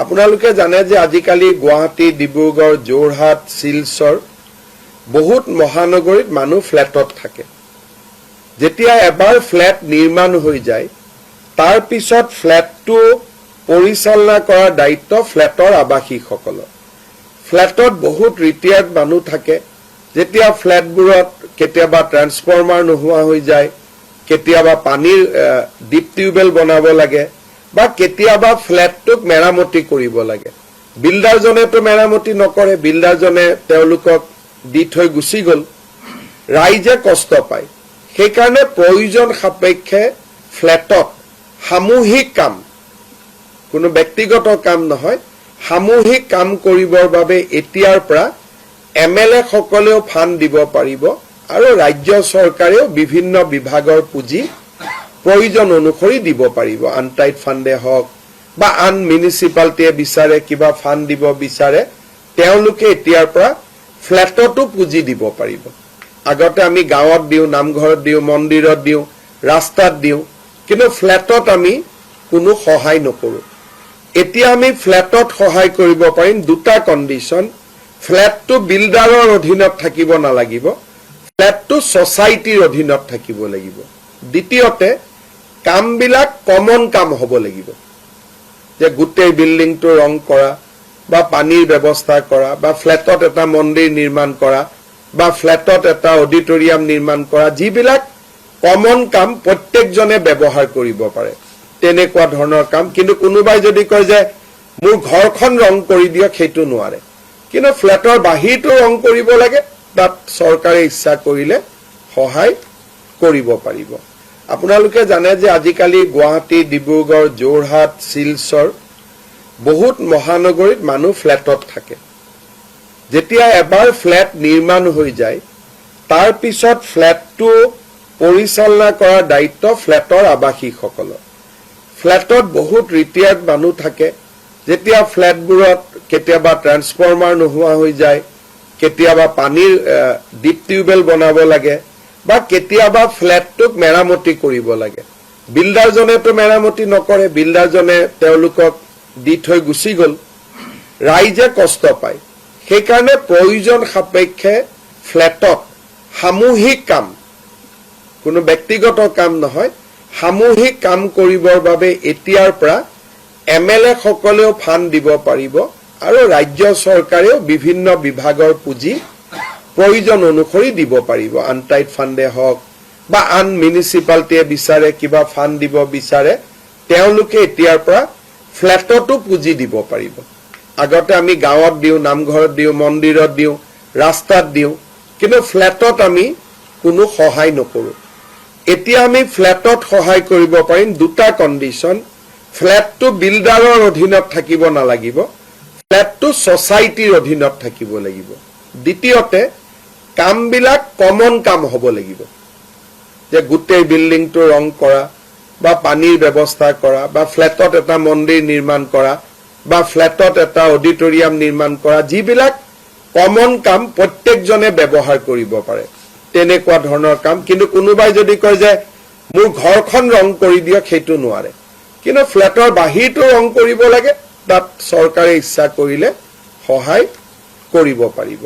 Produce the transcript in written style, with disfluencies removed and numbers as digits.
আপোনালোকে জানে যে আজিকালি গুৱাহাটী, ডিব্ৰুগড়, যোৰহাট, শিলচৰ বহুত মহানগৰীত মানুহ ফ্ল্যাটত থাকে। যেতিয়া এবাৰ ফ্ল্যাট নিৰ্মাণ হৈ যায় তাৰ পিছত ফ্ল্যাটটো পৰিচালনা কৰাৰ দায়িত্ব ফ্ল্যাটৰ আৱাসীসকলৰ। ফ্ল্যাটত বহুত ৰিটায়াৰ্ড মানুহ থাকে। যেতিয়া ফ্ল্যাটবোৰত কেতিয়াবা ট্ৰান্সফৰ্মাৰ নোহোৱা হৈ যায়, কেতিয়াবা পানীৰ ডিপ টিউবেল বনাব লাগে বা কেতিয়াবা ফ্ল্যাটটোক মেৰামতি কৰিব লাগে, বিল্ডাৰজনেতো মেৰামতি নকৰে, বিল্ডাৰজনে তেওঁলোকক দি থৈ গুচি গ'ল, ৰাইজে কষ্ট পায়। সেইকাৰণে প্ৰয়োজন সাপেক্ষে ফ্ল্যাটত সামূহিক কাম, কোনো ব্যক্তিগত কাম নহয়, সামূহিক কাম কৰিবৰ বাবে এতিয়াৰ পৰা MLA সকলেও ফাণ্ড দিব পাৰিব আৰু ৰাজ্য চৰকাৰেও বিভিন্ন বিভাগৰ পুঁজি প্ৰয়োজন অনুসৰি দিব পাৰিব। আনটাইড ফাণ্ডে হওক বা আন মিউনিচিপালিটিয়ে বিচাৰে কিবা ফাণ্ড দিব বিচাৰে, তেওঁলোকে এতিয়াৰ পৰা ফ্ল্যাটতো পুঁজি দিব পাৰিব। আগতে আমি গাঁৱত দিওঁ, নামঘৰত দিওঁ, মন্দিৰত দিওঁ, ৰাস্তাত দিওঁ, কিন্তু ফ্ল্যাটত আমি কোনো সহায় নকৰোঁ। এতিয়া আমি ফ্ল্যাটত সহায় কৰিব পাৰিম দুটা কণ্ডিশ্যন। ফ্ল্যাটটো বিল্ডাৰৰ অধীনত থাকিব নালাগিব, ফ্ল্যাটটো ছ'চাইটিৰ অধীনত থাকিব লাগিব। দ্বিতীয়তে কামবিলাক কমন কাম হ'ব লাগিব, যে গোটেই বিল্ডিংটো ৰং কৰা বা পানীৰ ব্যৱস্থা কৰা বা ফ্ল্যাটত এটা মন্দিৰ নিৰ্মাণ কৰা বা ফ্ল্যাটত এটা অডিটৰিয়াম নিৰ্মাণ কৰা, যিবিলাক কমন কাম প্ৰত্যেকজনে ব্যৱহাৰ কৰিব পাৰে, তেনেকুৱা ধৰণৰ কাম। কিন্তু কোনোবাই যদি কয় যে মোৰ ঘৰখন ৰং কৰি দিয়ক, সেইটো নোৱাৰে। কিন্তু ফ্ল্যাটৰ বাহিৰটো ৰং কৰিব লাগে, তাত চৰকাৰে ইচ্ছা কৰিলে সহায় কৰিব পাৰিব। আপোনালোকে জানে যে আজিকালি গুৱাহাটী, ডিব্ৰুগড়, যোৰহাট, শিলচৰ বহুত মহানগৰীত মানুহ ফ্ল্যাটত থাকে। যেতিয়া এবাৰ ফ্ল্যাট নিৰ্মাণ হৈ যায় তাৰ পিছত ফ্ল্যাটটো পৰিচালনা কৰাৰ দায়িত্ব ফ্ল্যাটৰ আৱাসীসকলৰ। ফ্ল্যাটত বহুত ৰিটায়াৰ্ড মানুহ থাকে। যেতিয়া ফ্ল্যাটবোৰত কেতিয়াবা ট্ৰান্সফৰ্মাৰ নোহোৱা হৈ যায়, কেতিয়াবা পানীৰ ডিপ টিউবেল বনাব লাগে বা কেতিয়াবা ফ্ল্যাটটোক মেৰামতি কৰিব লাগে, বিল্ডাৰজনেতো মেৰামতি নকৰে, বিল্ডাৰজনে তেওঁলোকক দি থৈ গুচি গ'ল, ৰাইজে কষ্ট পায়। সেইকাৰণে প্ৰয়োজন সাপেক্ষে ফ্ল্যাটত সামূহিক কাম, কোনো ব্যক্তিগত কাম নহয়, সামূহিক কাম কৰিবৰ বাবে এতিয়াৰ পৰা MLA সকলেও ফাণ্ড দিব পাৰিব আৰু ৰাজ্য চৰকাৰেও বিভিন্ন বিভাগৰ পুঁজি প্ৰয়োজন অনুসৰি দিব পাৰিব। আনটাইড ফাণ্ডে হওক বা আন মিউনিচিপালিটিয়ে বিচাৰে কিবা ফাণ্ড দিব বিচাৰে, তেওঁলোকে এতিয়াৰ পৰা ফ্ল্যাটতো পুঁজি দিব পাৰিব। আগতে আমি গাঁৱত দিওঁ, নামঘৰত দিওঁ, মন্দিৰত দিওঁ, ৰাস্তাত দিওঁ, কিন্তু ফ্ল্যাটত আমি কোনো সহায় নকৰোঁ। এতিয়া আমি ফ্ল্যাটত সহায় কৰিব পাৰিম দুটা কণ্ডিশ্যন। ফ্ল্যাটটো বিল্ডাৰৰ অধীনত থাকিব নালাগিব, ফ্ল্যাটটো ছ'চাইটিৰ অধীনত থাকিব লাগিব। দ্বিতীয়তে কামবিলাক কমন কাম হ'ব লাগিব, যে গোটেই বিল্ডিংটো ৰং কৰা বা পানীৰ ব্যৱস্থা কৰা বা ফ্ল্যাটত এটা মন্দিৰ নিৰ্মাণ কৰা বা ফ্ল্যাটত এটা অডিটৰিয়াম নিৰ্মাণ কৰা, যিবিলাক কমন কাম প্ৰত্যেকজনে ব্যৱহাৰ কৰিব পাৰে, তেনেকুৱা ধৰণৰ কাম। কিন্তু কোনোবাই যদি কয় যে মোৰ ঘৰখন ৰং কৰি দিয়ক, সেইটো নোৱাৰে। কিন্তু ফ্ল্যাটৰ বাহিৰটো ৰং কৰিব লাগে, তাত চৰকাৰে ইচ্ছা কৰিলে সহায় কৰিব পাৰিব।